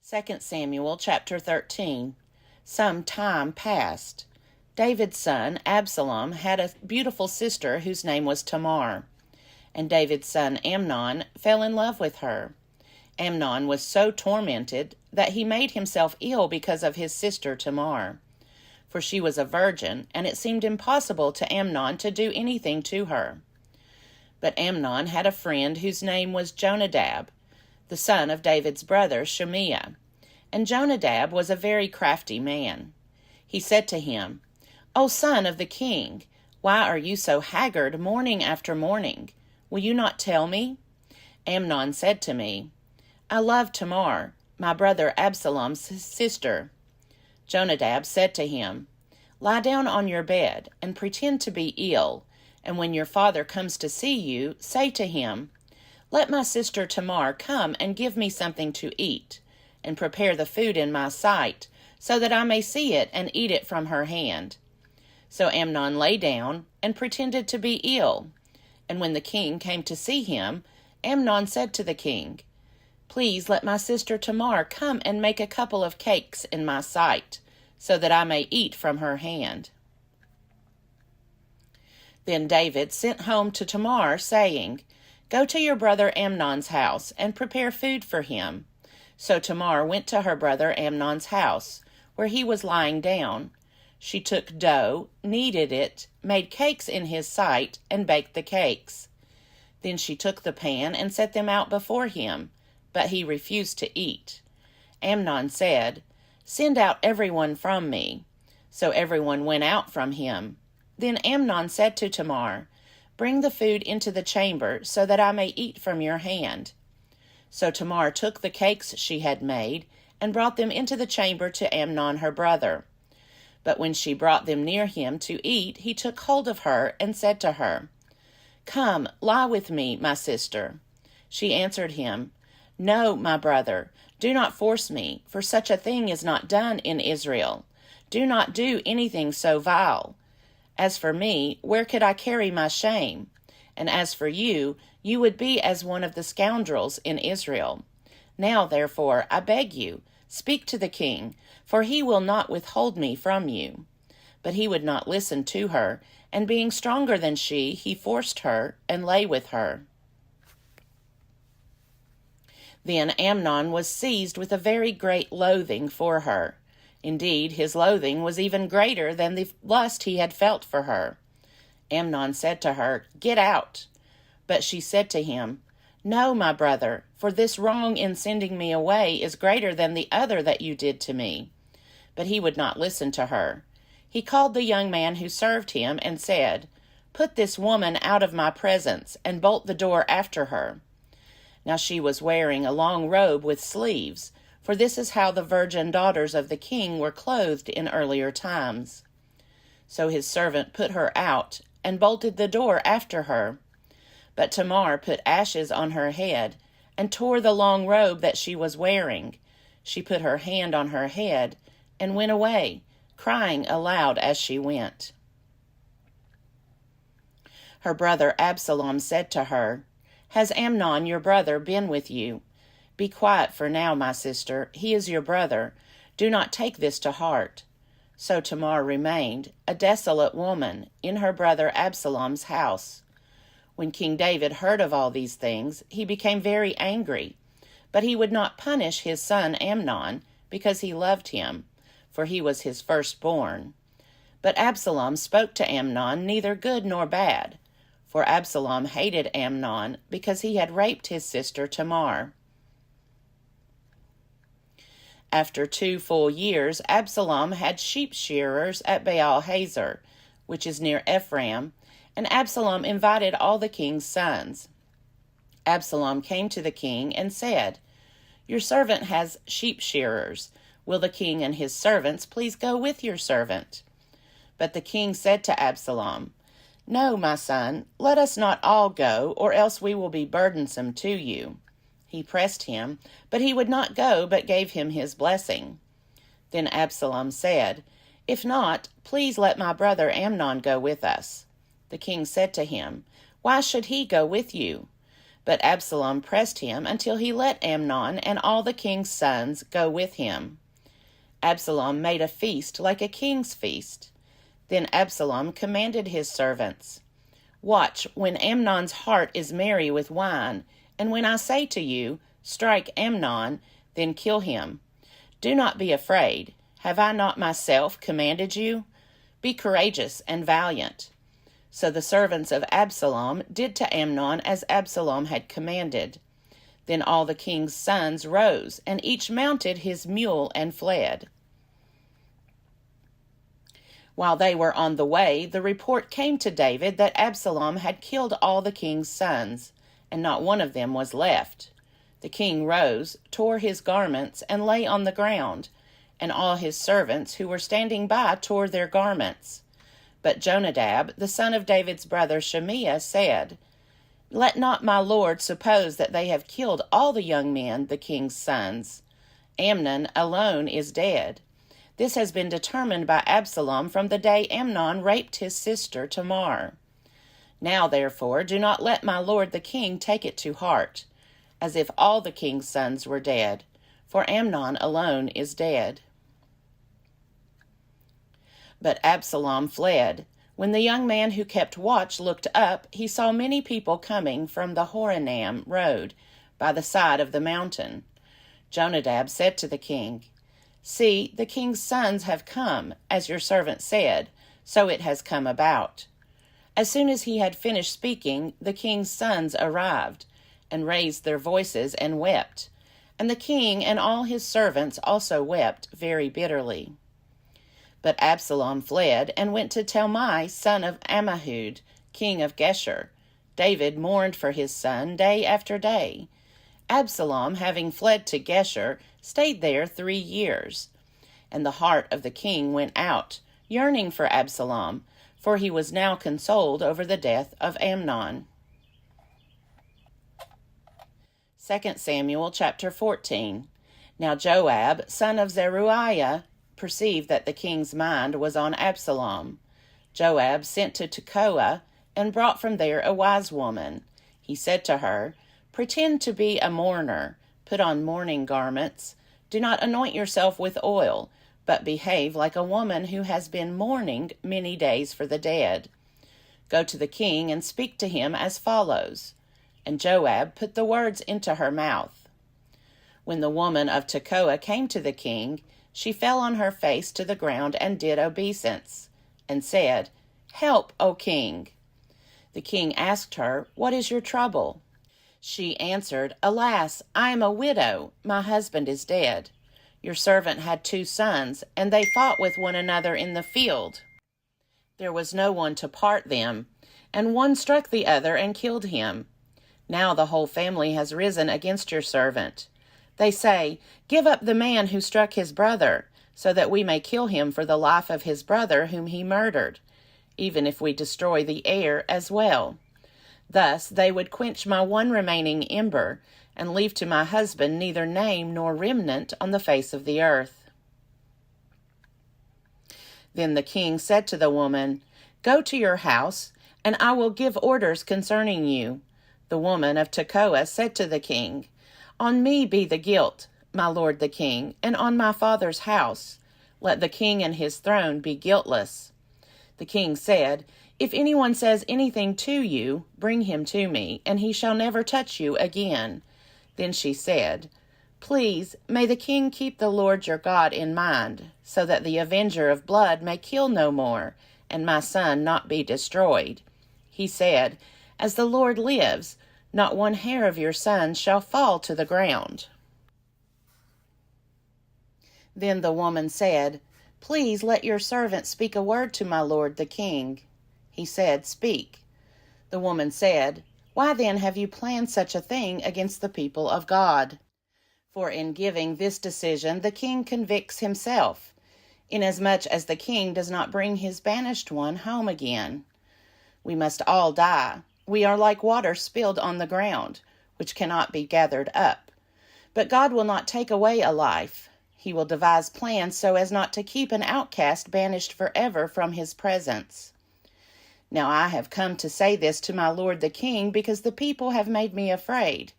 2 Samuel chapter 13. Some time passed. David's son Absalom had a beautiful sister whose name was Tamar, and David's son Amnon fell in love with her. Amnon was so tormented that he made himself ill because of his sister Tamar, for she was a virgin, and it seemed impossible to Amnon to do anything to her. But Amnon had a friend whose name was Jonadab, the son of David's brother Shimea, and Jonadab was a very crafty man. He said to him, "O son of the king, why are you so haggard morning after morning? Will you not tell me?" Amnon said to me, "I love Tamar, my brother Absalom's sister." Jonadab said to him, "Lie down on your bed and pretend to be ill, and when your father comes to see you, say to him, 'Let my sister Tamar come and give me something to eat, and prepare the food in my sight, so that I may see it and eat it from her hand.'" So Amnon lay down and pretended to be ill. And when the king came to see him, Amnon said to the king, "Please let my sister Tamar come and make a couple of cakes in my sight, so that I may eat from her hand." Then David sent home to Tamar, saying, "Go to your brother Amnon's house and prepare food for him." So Tamar went to her brother Amnon's house, where he was lying down. She took dough, kneaded it, made cakes in his sight, and baked the cakes. Then she took the pan and set them out before him, but he refused to eat. Amnon said, "Send out everyone from me." So everyone went out from him. Then Amnon said to Tamar, "Bring the food into the chamber, so that I may eat from your hand." So Tamar took the cakes she had made, and brought them into the chamber to Amnon her brother. But when she brought them near him to eat, he took hold of her, and said to her, "Come, lie with me, my sister." She answered him, "No, my brother, do not force me, for such a thing is not done in Israel. Do not do anything so vile. As for me, where could I carry my shame? And as for you, you would be as one of the scoundrels in Israel. Now, therefore, I beg you, speak to the king, for he will not withhold me from you." But he would not listen to her, and being stronger than she, he forced her, and lay with her. Then Amnon was seized with a very great loathing for her. Indeed, his loathing was even greater than the lust he had felt for her. Amnon said to her, "Get out." But she said to him, "No, my brother, for this wrong in sending me away is greater than the other that you did to me." But he would not listen to her. He called the young man who served him and said, "Put this woman out of my presence, and bolt the door after her." Now she was wearing a long robe with sleeves, for this is how the virgin daughters of the king were clothed in earlier times. So his servant put her out, and bolted the door after her. But Tamar put ashes on her head, and tore the long robe that she was wearing. She put her hand on her head, and went away, crying aloud as she went. Her brother Absalom said to her, "Has Amnon your brother been with you? Be quiet for now, my sister. He is your brother. Do not take this to heart." So Tamar remained, a desolate woman, in her brother Absalom's house. When King David heard of all these things, he became very angry. But he would not punish his son Amnon, because he loved him, for he was his firstborn. But Absalom spoke to Amnon neither good nor bad, for Absalom hated Amnon, because he had raped his sister Tamar. After 2 full years, Absalom had sheep shearers at Baal-hazor, which is near Ephraim, and Absalom invited all the king's sons. Absalom came to the king and said, "Your servant has sheep shearers. Will the king and his servants please go with your servant?" But the king said to Absalom, "No, my son, let us not all go, or else we will be burdensome to you." He pressed him, but he would not go, but gave him his blessing. Then Absalom said, "If not, please let my brother Amnon go with us." The king said to him, "Why should he go with you?" But Absalom pressed him until he let Amnon and all the king's sons go with him. Absalom made a feast like a king's feast. Then Absalom commanded his servants, "Watch when Amnon's heart is merry with wine, and when I say to you, 'Strike Amnon,' then kill him. Do not be afraid. Have I not myself commanded you? Be courageous and valiant." So the servants of Absalom did to Amnon as Absalom had commanded. Then all the king's sons rose, and each mounted his mule and fled. While they were on the way, the report came to David that Absalom had killed all the king's sons, and not one of them was left. The king rose, tore his garments, and lay on the ground, and all his servants who were standing by tore their garments. But Jonadab, the son of David's brother Shimea, said, "Let not my lord suppose that they have killed all the young men, the king's sons. Amnon alone is dead. This has been determined by Absalom from the day Amnon raped his sister Tamar. Now, therefore, do not let my lord the king take it to heart, as if all the king's sons were dead, for Amnon alone is dead." But Absalom fled. When the young man who kept watch looked up, he saw many people coming from the Horonaim road by the side of the mountain. Jonadab said to the king, "See, the king's sons have come, as your servant said, so it has come about." As soon as he had finished speaking, the king's sons arrived, and raised their voices and wept. And the king and all his servants also wept very bitterly. But Absalom fled and went to Talmai, son of Ammihud, king of Geshur. David mourned for his son day after day. Absalom, having fled to Geshur, stayed there 3 years. And the heart of the king went out, yearning for Absalom, for he was now consoled over the death of Amnon. 2 Samuel chapter 14. Now Joab, son of Zeruiah, perceived that the king's mind was on Absalom. Joab sent to Tekoa and brought from there a wise woman. He said to her, "Pretend to be a mourner, put on mourning garments. Do not anoint yourself with oil, but behave like a woman who has been mourning many days for the dead. Go to the king and speak to him as follows." And Joab put the words into her mouth. When the woman of Tekoa came to the king, she fell on her face to the ground and did obeisance, and said, "Help, O king." The king asked her, "What is your trouble?" She answered, "Alas, I am a widow. My husband is dead. Your servant had 2 sons, and they fought with one another in the field. There was no one to part them, and one struck the other and killed him. Now the whole family has risen against your servant. They say, 'Give up the man who struck his brother, so that we may kill him for the life of his brother whom he murdered, even if we destroy the heir as well.' Thus they would quench my one remaining ember, and leave to my husband neither name nor remnant on the face of the earth." Then the king said to the woman, "Go to your house, and I will give orders concerning you." The woman of Tekoa said to the king, "On me be the guilt, my lord the king, and on my father's house. Let the king and his throne be guiltless." The king said, "If anyone says anything to you, bring him to me, and he shall never touch you again." Then she said, "Please, may the king keep the Lord your God in mind, so that the avenger of blood may kill no more, and my son not be destroyed." He said, "As the Lord lives, not one hair of your son shall fall to the ground." Then the woman said, "Please let your servant speak a word to my lord the king." He said, "Speak." The woman said, "Why then have you planned such a thing against the people of God? For in giving this decision the king convicts himself, inasmuch as the king does not bring his banished one home again. We must all die. We are like water spilled on the ground, which cannot be gathered up. But God will not take away a life. He will devise plans so as not to keep an outcast banished forever from his presence." Now I have come to say this to my lord the king, because the people have made me afraid.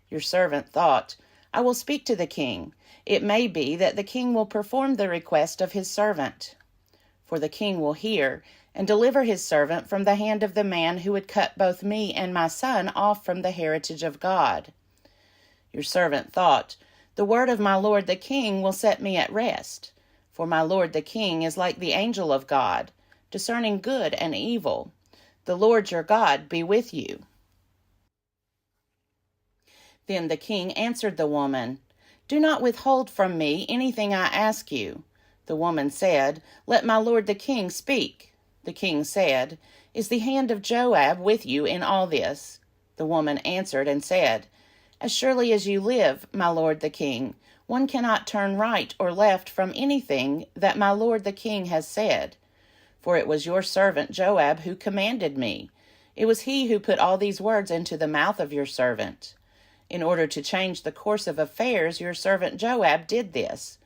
Your servant thought, I will speak to the king. It may be that the king will perform the request of his servant. For the king will hear, and deliver his servant from the hand of the man who would cut both me and my son off from the heritage of God. Your servant thought, the word of my lord the king will set me at rest. For my lord the king is like the angel of God, discerning good and evil. The Lord your God be with you. Then the king answered the woman, Do not withhold from me anything I ask you. The woman said, Let my lord the king speak. The king said, Is the hand of Joab with you in all this? The woman answered and said, As surely as you live, my lord the king, one cannot turn right or left from anything that my lord the king has said. For it was your servant Joab who commanded me. It was he who put all these words into the mouth of your servant. In order to change the course of affairs, your servant Joab did this.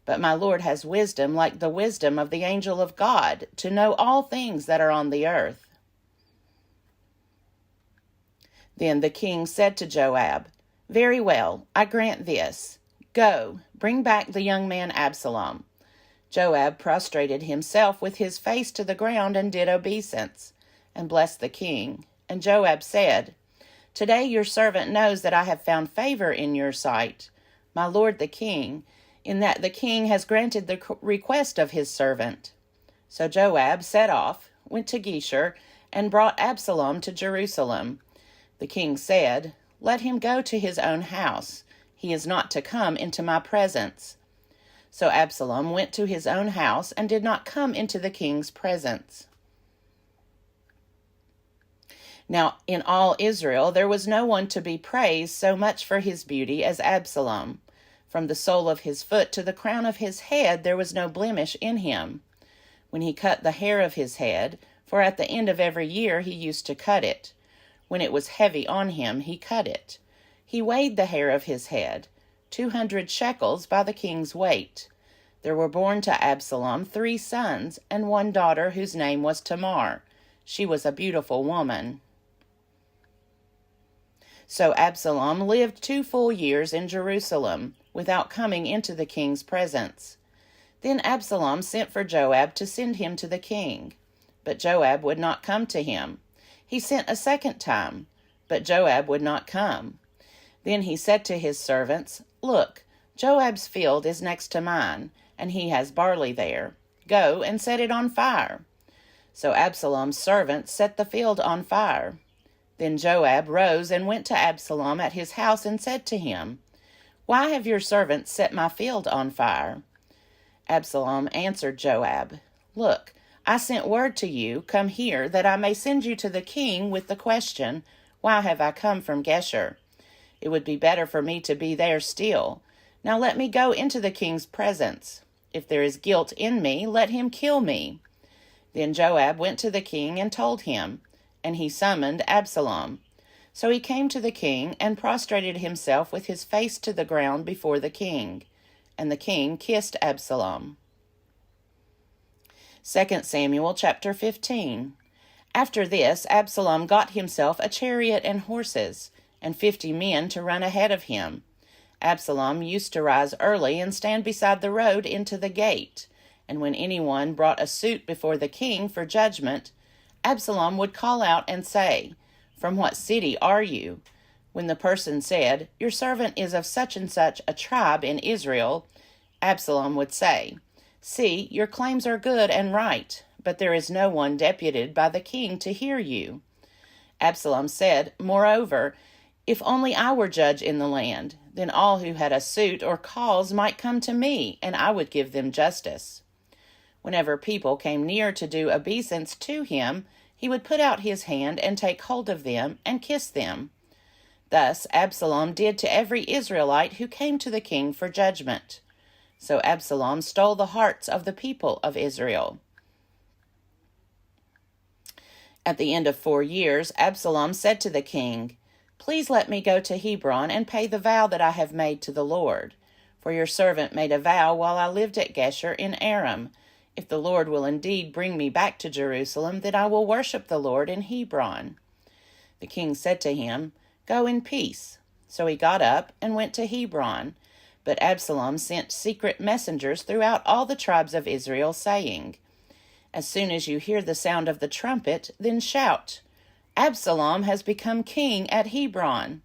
But my lord has wisdom like the wisdom of the angel of God, to know all things that are on the earth. Then the king said to Joab, Very well, I grant this. Go, bring back the young man Absalom. Joab prostrated himself with his face to the ground and did obeisance, and blessed the king. And Joab said, Today your servant knows that I have found favor in your sight, my lord the king, in that the king has granted the request of his servant. So Joab set off, went to Geshur, and brought Absalom to Jerusalem. The king said, Let him go to his own house. He is not to come into my presence. So Absalom went to his own house and did not come into the king's presence. Now in all Israel there was no one to be praised so much for his beauty as Absalom. From the sole of his foot to the crown of his head there was no blemish in him. When he cut the hair of his head, for at the end of every year he used to cut it, when it was heavy on him he cut it. He weighed the hair of his head, 200 shekels by the king's weight. There were born to Absalom 3 sons and 1 daughter whose name was Tamar. She was a beautiful woman. So Absalom lived 2 full years in Jerusalem, without coming into the king's presence. Then Absalom sent for Joab to send him to the king. But Joab would not come to him. He sent a second time, but Joab would not come. Then he said to his servants, Look, Joab's field is next to mine, and he has barley there. Go and set it on fire. So Absalom's servants set the field on fire. Then Joab rose and went to Absalom at his house and said to him, Why have your servants set my field on fire? Absalom answered Joab, Look, I sent word to you, Come here, that I may send you to the king with the question, Why have I come from Geshur? It would be better for me to be there still. Now let me go into the king's presence. If there is guilt in me, let him kill me. Then Joab went to the king and told him, and he summoned Absalom. So he came to the king and prostrated himself with his face to the ground before the king. And the king kissed Absalom. 2 Samuel chapter 15. After this, Absalom got himself a chariot and horses, and 50 men to run ahead of him. Absalom used to rise early and stand beside the road into the gate, and when anyone brought a suit before the king for judgment, Absalom would call out and say, From what city are you? When the person said, Your servant is of such and such a tribe in Israel, Absalom would say, See, your claims are good and right, but there is no one deputed by the king to hear you. Absalom said, Moreover, if only I were judge in the land, then all who had a suit or cause might come to me, and I would give them justice. Whenever people came near to do obeisance to him, he would put out his hand and take hold of them and kiss them. Thus Absalom did to every Israelite who came to the king for judgment. So Absalom stole the hearts of the people of Israel. At the end of 4 years, Absalom said to the king, Please let me go to Hebron and pay the vow that I have made to the Lord. For your servant made a vow while I lived at Geshur in Aram. If the Lord will indeed bring me back to Jerusalem, then I will worship the Lord in Hebron." The king said to him, "Go in peace." So he got up and went to Hebron. But Absalom sent secret messengers throughout all the tribes of Israel, saying, "As soon as you hear the sound of the trumpet, then shout, 'Absalom has become king at Hebron.'"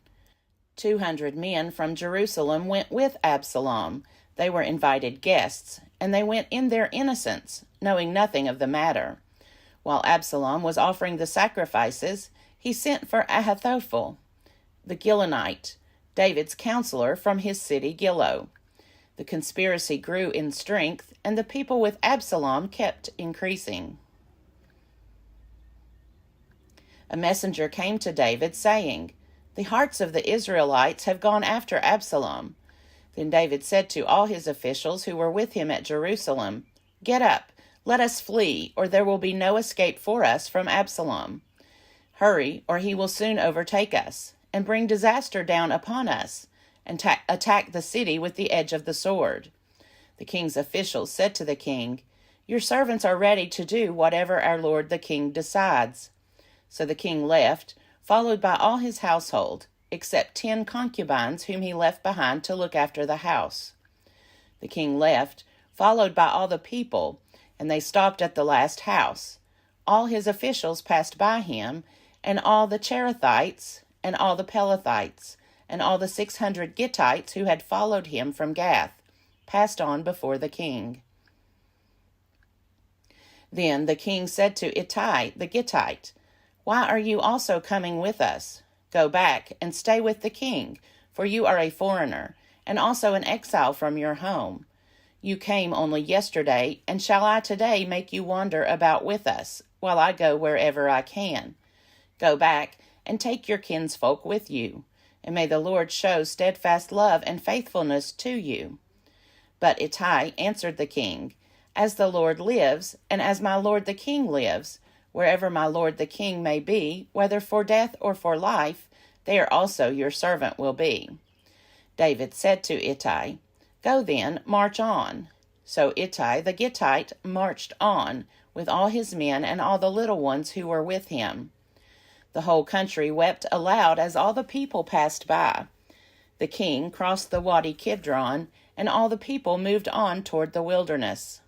200 men from Jerusalem went with Absalom. They were invited guests, and they went in their innocence, knowing nothing of the matter. While Absalom was offering the sacrifices, he sent for Ahithophel, the Gilonite, David's counselor from his city Gilo. The conspiracy grew in strength, and the people with Absalom kept increasing. A messenger came to David, saying, "The hearts of the Israelites have gone after Absalom." Then David said to all his officials who were with him at Jerusalem, "Get up, let us flee, or there will be no escape for us from Absalom. Hurry, or he will soon overtake us, and bring disaster down upon us, and attack the city with the edge of the sword." The king's officials said to the king, "Your servants are ready to do whatever our lord the king decides." So the king left, followed by all his household, except 10 concubines whom he left behind to look after the house. The king left, followed by all the people, and they stopped at the last house. All his officials passed by him, and all the Cherethites, and all the Pelethites, and all the 600 Gittites who had followed him from Gath, passed on before the king. Then the king said to Ittai the Gittite, "Why are you also coming with us? Go back and stay with the king, for you are a foreigner, and also an exile from your home. You came only yesterday, and shall I today make you wander about with us, while I go wherever I can? Go back and take your kinsfolk with you, and may the Lord show steadfast love and faithfulness to you." But Ittai answered the king, "As the Lord lives, and as my lord the king lives, wherever my lord the king may be, whether for death or for life, there also your servant will be." David said to Ittai, "Go then, march on." So Ittai the Gittite marched on, with all his men and all the little ones who were with him. The whole country wept aloud as all the people passed by. The king crossed the Wadi Kidron, and all the people moved on toward the wilderness.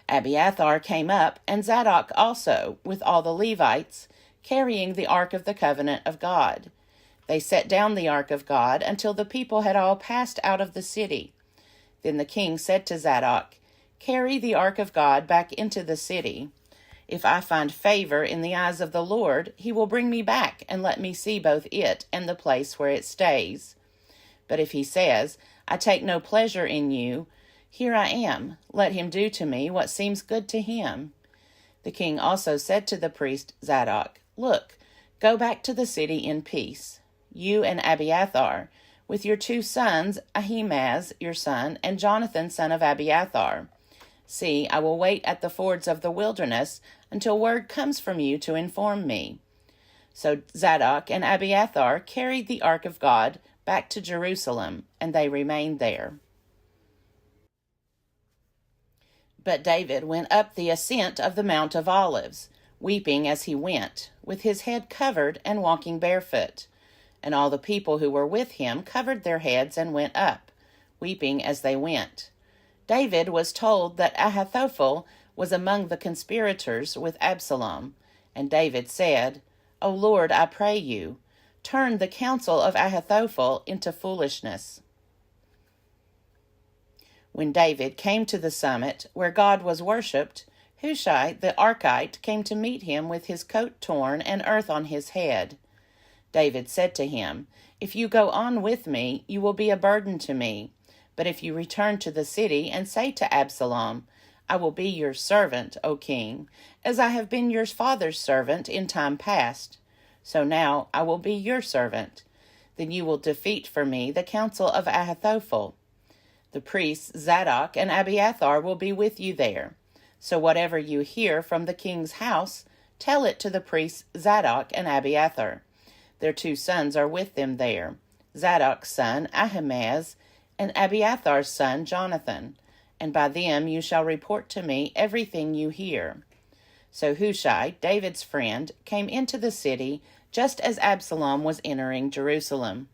Abiathar came up, and Zadok also, with all the Levites, carrying the ark of the covenant of God. They set down the ark of God until the people had all passed out of the city. Then the king said to Zadok, "Carry the ark of God back into the city. If I find favor in the eyes of the Lord, he will bring me back and let me see both it and the place where it stays. But if he says, 'I take no pleasure in you,' here I am, let him do to me what seems good to him." The king also said to the priest Zadok, "Look, go back to the city in peace, you and Abiathar, with your 2 sons, Ahimaaz your son, and Jonathan son of Abiathar. See, I will wait at the fords of the wilderness until word comes from you to inform me." So Zadok and Abiathar carried the ark of God back to Jerusalem, and they remained there. But David went up the ascent of the Mount of Olives, weeping as he went, with his head covered and walking barefoot. And all the people who were with him covered their heads and went up, weeping as they went. David was told that Ahithophel was among the conspirators with Absalom, and David said, "O Lord, I pray you, turn the counsel of Ahithophel into foolishness." When David came to the summit where God was worshipped, Hushai the Archite came to meet him with his coat torn and earth on his head. David said to him, "If you go on with me, you will be a burden to me. But if you return to the city and say to Absalom, 'I will be your servant, O king, as I have been your father's servant in time past,' so now I will be your servant, then you will defeat for me the counsel of Ahithophel. The priests Zadok and Abiathar will be with you there. So whatever you hear from the king's house, tell it to the priests Zadok and Abiathar. Their 2 sons are with them there, Zadok's son Ahimaaz and Abiathar's son Jonathan. and by them you shall report to me everything you hear." So Hushai, David's friend, came into the city just as Absalom was entering Jerusalem.